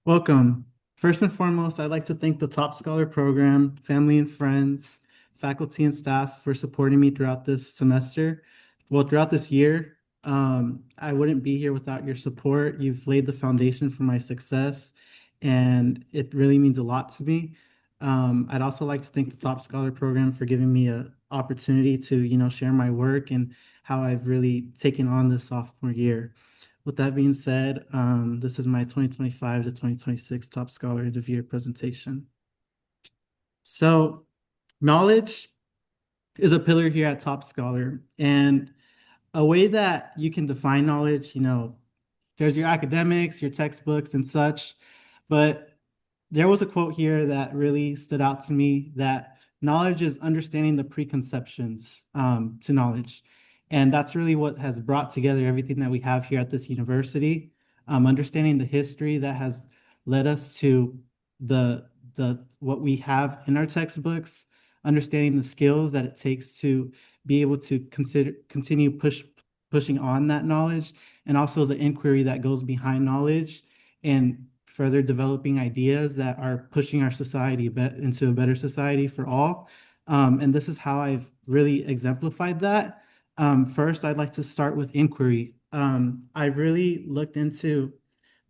Welcome. First and foremost, I'd like to thank the Top Scholar program, family and friends, faculty and staff for supporting me throughout this semester. Well, throughout this year, I wouldn't be here without your support. You've laid the foundation for my success, and it really means a lot to me. I'd also like to thank the Top Scholar program for giving me an opportunity to, share my work and how I've really taken on this sophomore year. With that being said, this is my 2025 to 2026 Top Scholar of the Year presentation. So, knowledge is a pillar here at Top Scholar, and a way that you can define knowledge, there's your academics, your textbooks, and such, but there was a quote here that really stood out to me that knowledge is understanding the preconceptions to knowledge. And that's really what has brought together everything that we have here at this university, understanding the history that has led us to the what we have in our textbooks, understanding the skills that it takes to be able to continue pushing on that knowledge, and also the inquiry that goes behind knowledge and further developing ideas that are pushing our society into a better society for all. And this is how I've really exemplified that. First, I'd like to start with inquiry. I've really looked into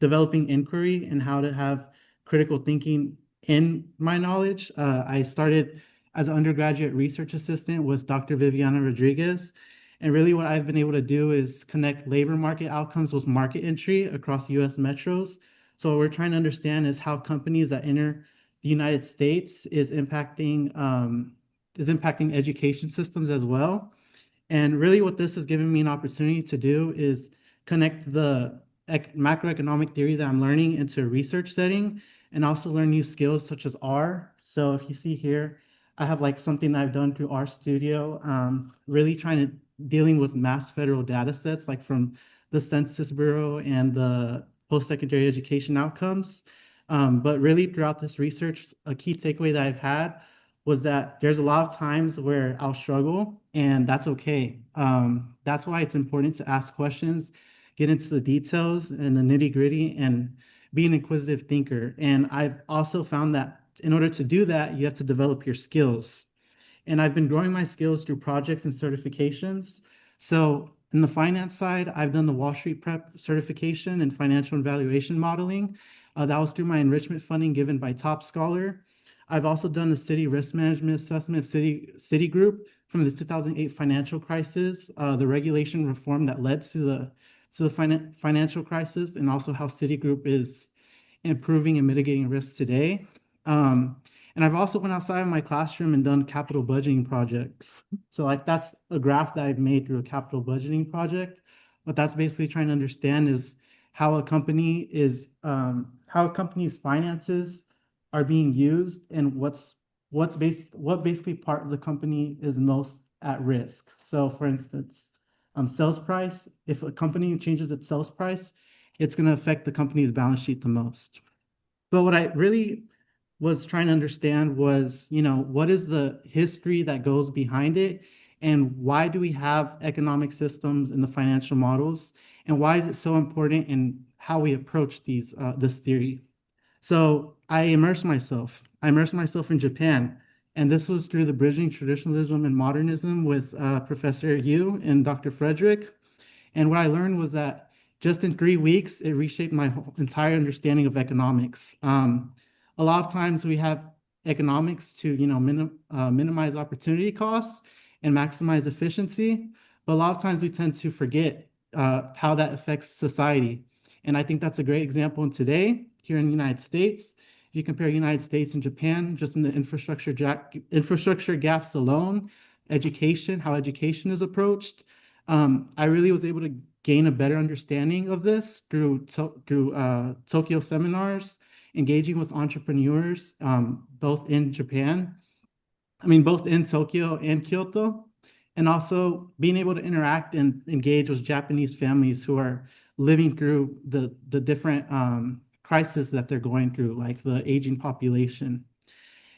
developing inquiry and how to have critical thinking in my knowledge. I started as an undergraduate research assistant with Dr. Viviana Rodriguez. And really, what I've been able to do is connect labor market outcomes with market entry across US metros. So what we're trying to understand is how companies that enter the United States is impacting education systems as well. And really what this has given me an opportunity to do is connect the macroeconomic theory that I'm learning into a research setting and also learn new skills such as R. So if you see here, I have like something that I've done through R Studio, really trying to dealing with mass federal data sets like from the Census Bureau and the post-secondary education outcomes. But really throughout this research, a key takeaway that I've had was that there's a lot of times where I'll struggle, and that's okay. That's why it's important to ask questions, get into the details and the nitty gritty, and be an inquisitive thinker. And I've also found that in order to do that, you have to develop your skills. And I've been growing my skills through projects and certifications. So in the finance side, I've done the Wall Street Prep certification in financial and valuation modeling. That was through my enrichment funding given by Top Scholar. I've also done the City Risk Management Assessment of Citigroup from the 2008 financial crisis, the regulation reform that led to the financial crisis, and also how Citigroup is improving and mitigating risks today. And I've also went outside of my classroom and done capital budgeting projects. So like that's a graph that I've made through a capital budgeting project. What that's basically trying to understand is how how a company's finances are being used and what basically part of the company is most at risk. So for instance, sales price, if a company changes its sales price, it's going to affect the company's balance sheet the most. But what I really was trying to understand was, what is the history that goes behind it? And why do we have economic systems in the financial models? And why is it so important in how we approach this theory? So I immersed myself. I immersed myself in Japan. And this was through the Bridging Traditionalism and Modernism with Professor Yu and Dr. Frederick. And what I learned was that just in 3 weeks, it reshaped my entire understanding of economics. A lot of times we have economics to, minimize opportunity costs and maximize efficiency. But a lot of times we tend to forget how that affects society. And I think that's a great example in today here in the United States. If you compare United States and Japan, just in the infrastructure gaps alone, education, how education is approached, I really was able to gain a better understanding of this through Tokyo seminars, engaging with entrepreneurs, both in both in Tokyo and Kyoto, and also being able to interact and engage with Japanese families who are living through the different crises that they're going through, like the aging population.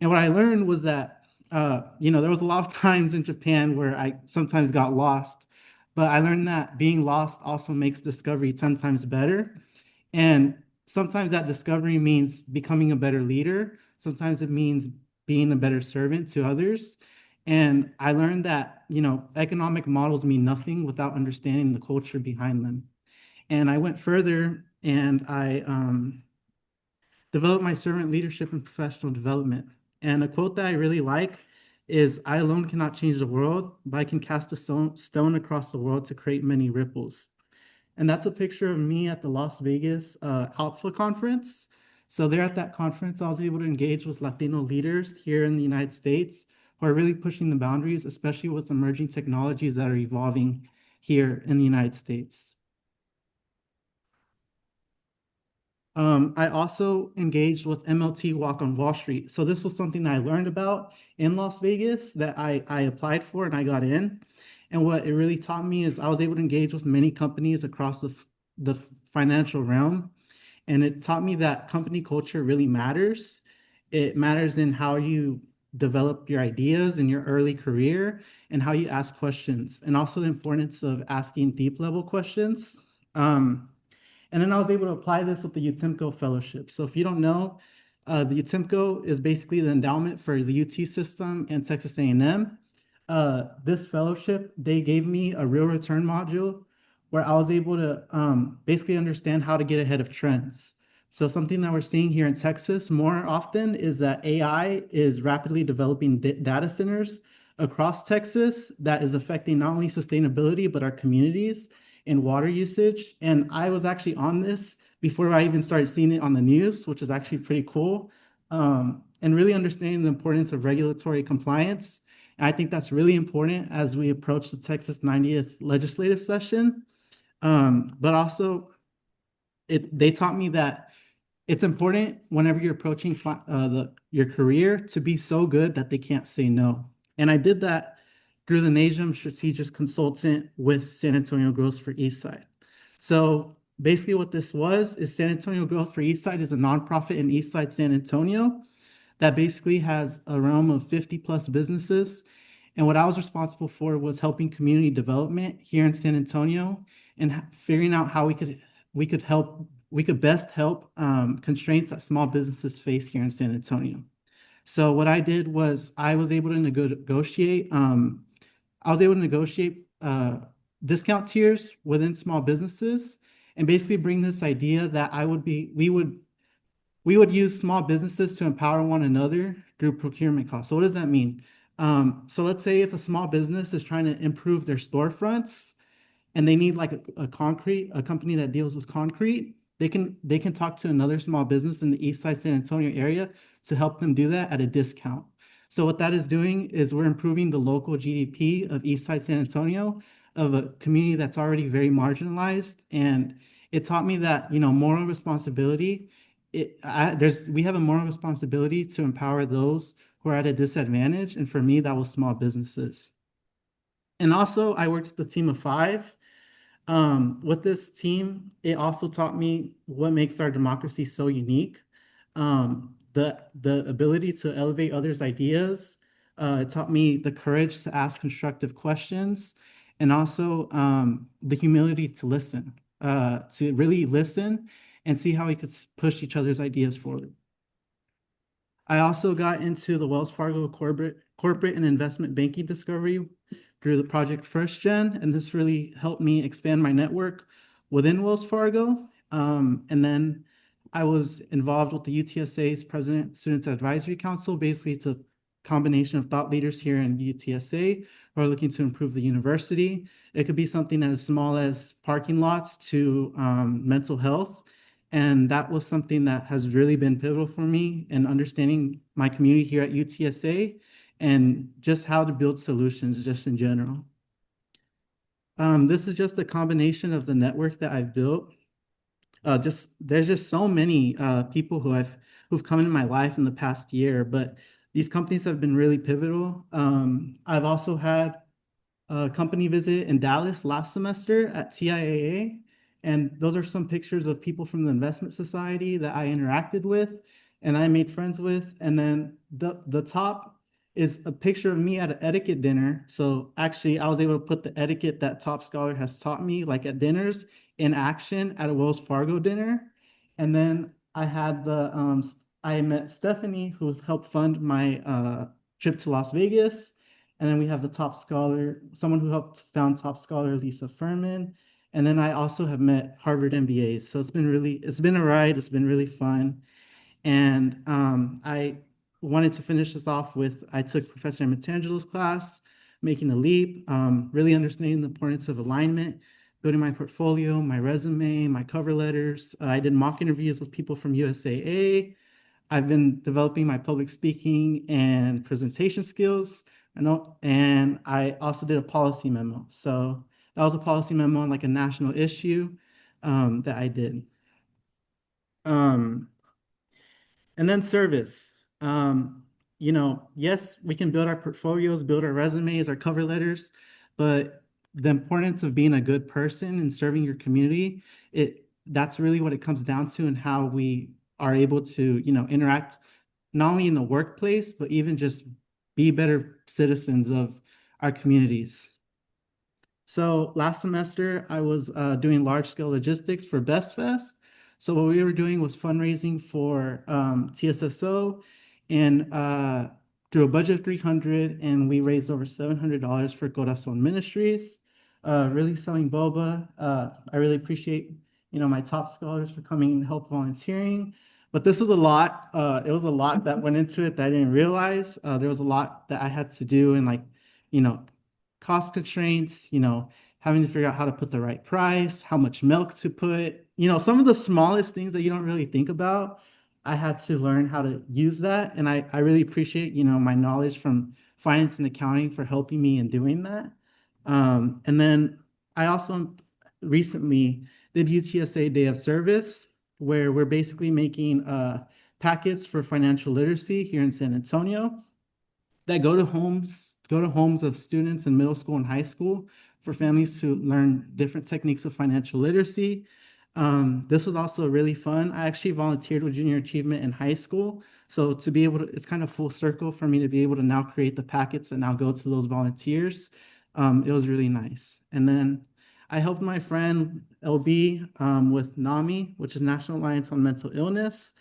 And what I learned was that, there was a lot of times in Japan where I sometimes got lost, but I learned that being lost also makes discovery 10 times better. And sometimes that discovery means becoming a better leader. Sometimes it means being a better servant to others. And I learned that, economic models mean nothing without understanding the culture behind them. And I went further and I developed my servant leadership and professional development. And a quote that I really like is, I alone cannot change the world, but I can cast a stone across the world to create many ripples. And that's a picture of me at the Las Vegas Alpha conference. So there at that conference, I was able to engage with Latino leaders here in the United States who are really pushing the boundaries, especially with emerging technologies that are evolving here in the United States. I also engaged with MLT Walk on Wall Street. So this was something that I learned about in Las Vegas that I applied for and I got in. And what it really taught me is I was able to engage with many companies across the financial realm. And it taught me that company culture really matters. It matters in how you develop your ideas in your early career and how you ask questions, and also the importance of asking deep level questions. And then I was able to apply this with the UTIMCO fellowship. So if you don't know, the UTIMCO is basically the endowment for the UT system and Texas A&M. This fellowship, they gave me a real return module where I was able to basically understand how to get ahead of trends. So something that we're seeing here in Texas more often is that AI is rapidly developing data centers across Texas that is affecting not only sustainability, but our communities and water usage. And I was actually on this before I even started seeing it on the news, which is actually pretty cool. And really understanding the importance of regulatory compliance. And I think that's really important as we approach the Texas 90th legislative session. But also, they taught me that it's important whenever you're approaching your career to be so good that they can't say no. And I did that through the NASM strategic consultant with San Antonio Growth for Eastside. So basically what this was is San Antonio Growth for Eastside is a nonprofit in Eastside San Antonio that basically has a realm of 50 plus businesses. And what I was responsible for was helping community development here in San Antonio and figuring out how we could best help constraints that small businesses face here in San Antonio. So what I did was I was able to negotiate discount tiers within small businesses and basically bring this idea that we would use small businesses to empower one another through procurement costs. So what does that mean? So let's say if a small business is trying to improve their storefronts and they need like a company that deals with concrete, they can talk to another small business in the East Side San Antonio area to help them do that at a discount. So what that is doing is we're improving the local GDP of East Side San Antonio, of a community that's already very marginalized. And it taught me that, moral responsibility, we have a moral responsibility to empower those who are at a disadvantage. And for me, that was small businesses. And also I worked with a team of 5. With this team, it also taught me what makes our democracy so unique. The ability to elevate others' ideas. It taught me the courage to ask constructive questions, and also the humility to listen, to really listen and see how we could push each other's ideas forward. I also got into the Wells Fargo corporate and investment banking discovery through the project First Gen, and this really helped me expand my network within Wells Fargo. And then I was involved with the UTSA's President Students Advisory Council. Basically, it's a combination of thought leaders here in UTSA who are looking to improve the university. It could be something as small as parking lots to mental health. And that was something that has really been pivotal for me in understanding my community here at UTSA and just how to build solutions just in general. This is just a combination of the network that I've built. There's just so many people who've come into my life in the past year, but these companies have been really pivotal. I've also had a company visit in Dallas last semester at TIAA. And those are some pictures of people from the Investment Society that I interacted with and I made friends with. And then the top is a picture of me at an etiquette dinner. So actually, I was able to put the etiquette that Top Scholar has taught me, like at dinners, in action at a Wells Fargo dinner. And then I met Stephanie, who helped fund my trip to Las Vegas. And then we have the top scholar, someone who helped found top scholar Lisa Furman. And then I also have met Harvard MBAs. So it's been a ride. It's been really fun. And I wanted to finish this off with I took Professor Matangelo's class, Making the Leap, really understanding the importance of alignment, building my portfolio, my resume, my cover letters. I did mock interviews with people from USAA. I've been developing my public speaking and presentation skills. And I also did a policy memo. So that was a policy memo on like a national issue that I did. Um, And then service. Yes, we can build our portfolios, build our resumes, our cover letters, but the importance of being a good person and serving your community, that's really what it comes down to and how we are able to, interact not only in the workplace, but even just be better citizens of our communities. So last semester, I was doing large scale logistics for Best Fest. So what we were doing was fundraising for TSSO and through a budget of 300, and we raised over $700 for Corazon Ministries. Really selling boba. I really appreciate, my top scholars for coming and help volunteering. But this was a lot. It was a lot that went into it that I didn't realize. There was a lot that I had to do and like, you know, cost constraints, having to figure out how to put the right price, how much milk to put, some of the smallest things that you don't really think about. I had to learn how to use that. And I really appreciate, my knowledge from finance and accounting for helping me in doing that. And then I also recently did UTSA Day of Service, where we're basically making packets for financial literacy here in San Antonio that go to homes of students in middle school and high school for families to learn different techniques of financial literacy. This was also really fun. I actually volunteered with Junior Achievement in high school. So to be able to, it's kind of full circle for me to be able to now create the packets and now go to those volunteers. It was really nice. And then I helped my friend LB with NAMI, which is National Alliance on Mental Illness,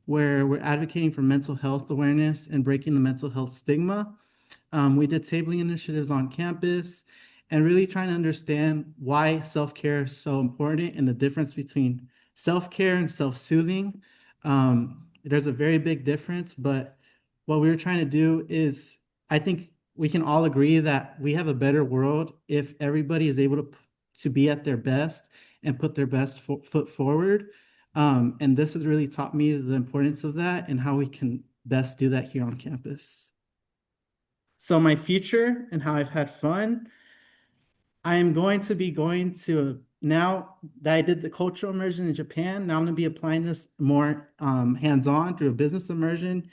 where we're advocating for mental health awareness and breaking the mental health stigma. We did tabling initiatives on campus and really trying to understand why self-care is so important and the difference between self-care and self-soothing. There's a very big difference, but what we were trying to do is, I think we can all agree that we have a better world if everybody is able to be at their best and put their best foot forward. And this has really taught me the importance of that and how we can best do that here on campus. So my future and how I've had fun, I am going to be going to, now that I did the cultural immersion in Japan, now I'm going to be applying this more hands-on through a business immersion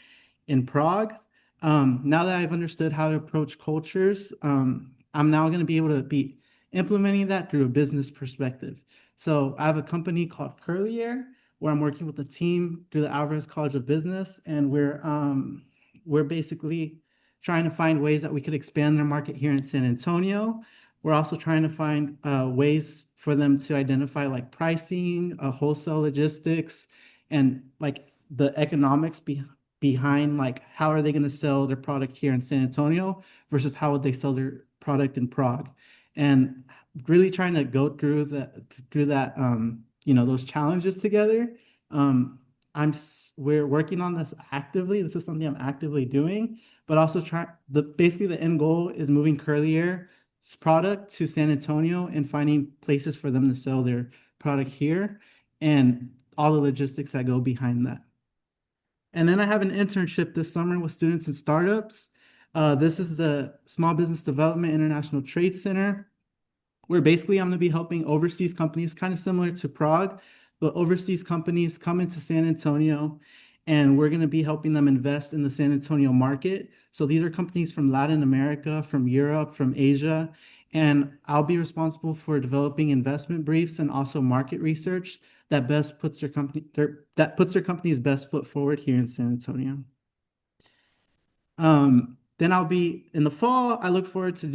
in Prague. Now that I've understood how to approach cultures, I'm now going to be able to be implementing that through a business perspective. So I have a company called Curlier, where I'm working with a team through the Alvarez College of Business, and we're basically trying to find ways that we could expand their market here in San Antonio. We're also trying to find ways for them to identify like pricing, wholesale logistics, and like the economics behind like how are they going to sell their product here in San Antonio versus how would they sell their product in Prague, and really trying to go through that those challenges together. We're working on this actively. This is something I'm actively doing, but also basically the end goal is moving Curlier's product to San Antonio and finding places for them to sell their product here and all the logistics that go behind that. And then I have an internship this summer with students and startups. This is the Small Business Development International Trade Center, where basically I'm going to be helping overseas companies, kind of similar to Prague, but overseas companies come into San Antonio, and we're going to be helping them invest in the San Antonio market. So these are companies from Latin America, from Europe, from Asia, and I'll be responsible for developing investment briefs and also market research that best puts their company's best foot forward here in San Antonio. Then I'll be in the fall. I look forward to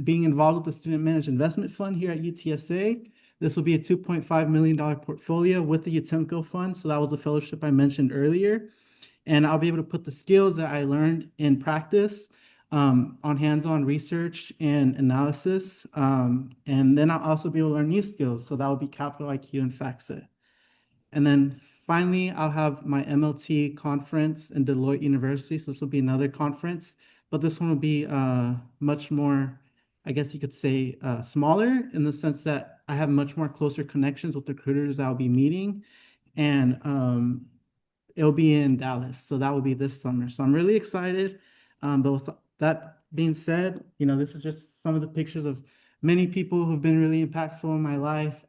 being involved with the Student Managed Investment Fund here at UTSA. This will be a $2.5 million portfolio with the Utemco fund. So that was the fellowship I mentioned earlier. And I'll be able to put the skills that I learned in practice on hands-on research and analysis. And then I'll also be able to learn new skills. So that will be Capital IQ and FactSet. And then finally, I'll have my MLT conference in Deloitte University. So this will be another conference, but this one will be much more, I guess you could say, smaller in the sense that I have much more closer connections with the recruiters I'll be meeting. And it'll be in Dallas. So that will be this summer. So I'm really excited. But with that being said, this is just some of the pictures of many people who've been really impactful in my life.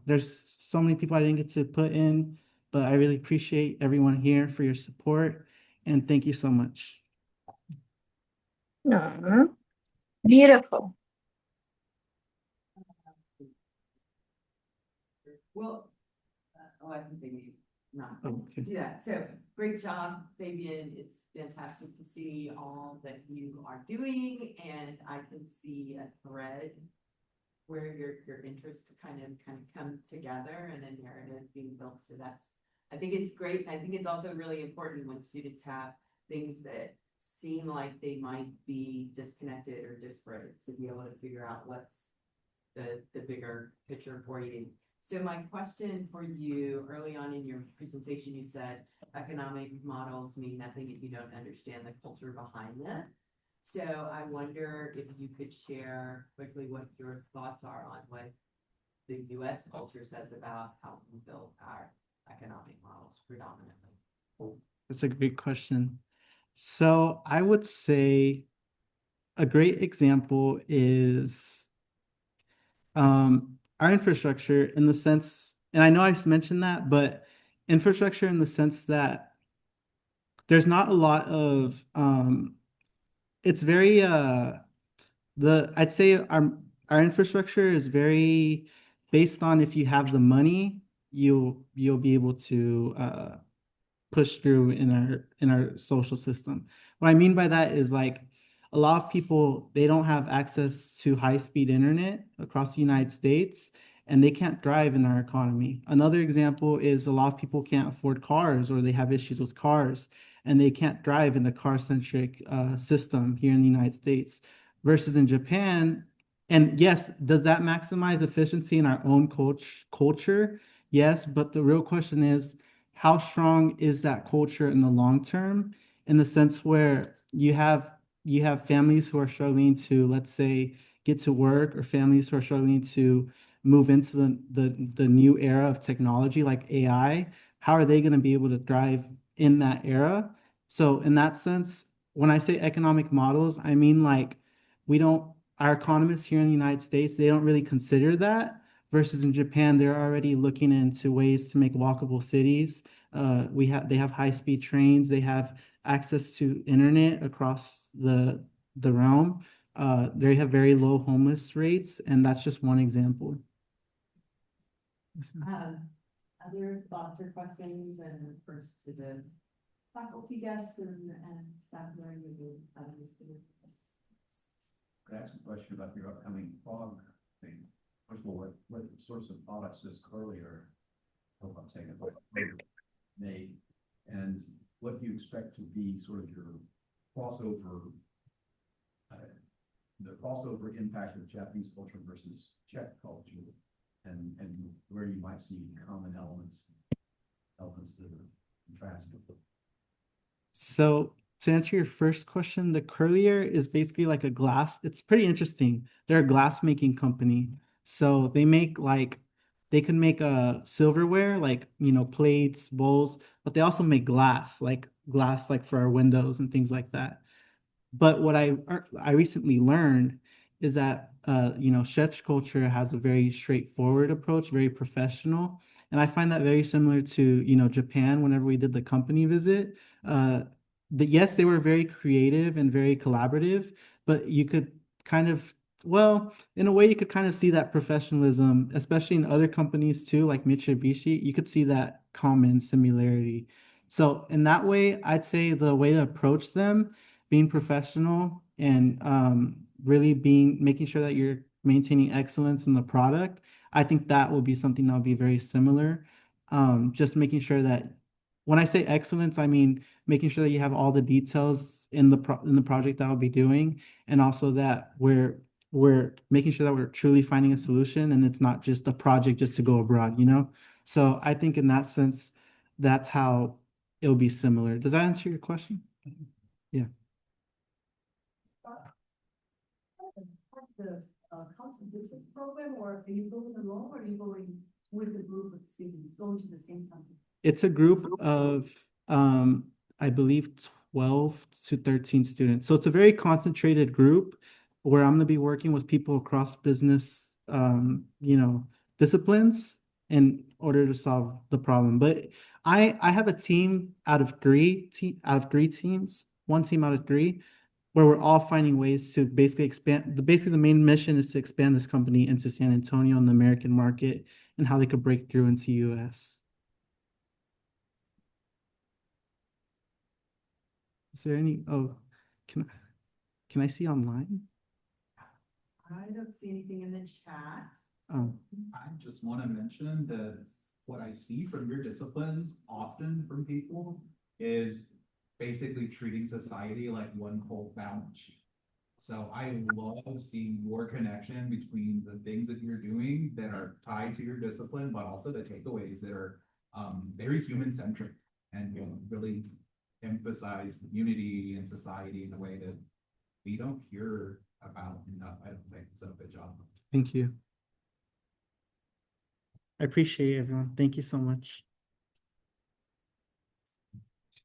There's so many people I didn't get to put in, but I really appreciate everyone here for your support. And thank you so much. Aw, beautiful. Well, I think they need not Oh, okay. do that. So great job, Fabian. It's fantastic to see all that you are doing, and I can see a thread where your interests kind of come together and a narrative being built. So I think it's great. And I think it's also really important when students have things that seem like they might be disconnected or disparate to be able to figure out what's the bigger picture for you. So my question for you, early on in your presentation, you said economic models mean nothing if you don't understand the culture behind them. So I wonder if you could share quickly what your thoughts are on what the US culture says about how we build our economic models predominantly. That's a great question. So I would say a great example is our infrastructure in the sense, and I know I've mentioned that, but infrastructure in the sense that there's not a lot of it's very I'd say our infrastructure is very based on if you have the money, you'll be able to push through in our social system. What I mean by that is like a lot of people, they don't have access to high-speed internet across the United States, and they can't thrive in our economy. Another example is a lot of people can't afford cars, or they have issues with cars, and they can't thrive in the car-centric system here in the United States. Versus in Japan, and yes, does that maximize efficiency in our own culture? Yes, but the real question is, how strong is that culture in the long term, in the sense where you have families who are struggling to, let's say, get to work, or families who are struggling to move into the new era of technology like AI. How are they going to be able to thrive in that era? So in that sense, when I say economic models, I mean like our economists here in the United States, they don't really consider that. Versus in Japan, they're already looking into ways to make walkable cities. They have high-speed trains. They have access to internet across the realm. They have very low homeless rates, and that's just one example. Other thoughts or questions, and first to the faculty guests and staff learning and others to this. Could I ask a question about your upcoming fog thing? First of all, what sorts of products does Curlier, I hope I'm saying it right, make? And what do you expect to be sort of your crossover, the crossover impact of Japanese culture versus Czech culture, and where you might see common elements that are contrasting? So to answer your first question, the Curlier is basically like a glass. It's pretty interesting. They're a glass making company. So they can make a silverware, like, plates, bowls, but they also make glass like for our windows and things like that. But what I recently learned is that Czech culture has a very straightforward approach, very professional, and I find that very similar to Japan. Whenever we did the company visit, yes, they were very creative and very collaborative, but you could kind of, well, in a way, you could kind of see that professionalism, especially in other companies too, like Mitsubishi. You could see that common similarity. So in that way, I'd say the way to approach them, being professional and really making sure that you're maintaining excellence in the product, I think that will be something that will be very similar. Just making sure that when I say excellence, I mean making sure that you have all the details in the project that I'll be doing, and also that we're making sure that we're truly finding a solution and it's not just a project just to go abroad, you know? So I think in that sense, that's how it'll be similar. Does that answer your question? Yeah. The constant distance program, or are you going alone, or are you going with a group of students going to the same country? It's a group of, I believe 12 to 13 students. So it's a very concentrated group where I'm going to be working with people across business, disciplines in order to solve the problem. But I have a team out of three teams, one team out of three, where we're all finding ways to basically expand. Basically, the main mission is to expand this company into San Antonio and the American market and how they could break through into US. Is there any, can I see online? I don't see anything in the chat. Oh, I just want to mention that what I see from your disciplines often from people is basically treating society like one cold balance sheet. So I love seeing your connection between the things that you're doing that are tied to your discipline, but also the takeaways that are very human centric and really emphasize community and society in a way that we don't hear about enough. I don't think. So good job. thank you. I appreciate it, everyone. Thank you so much.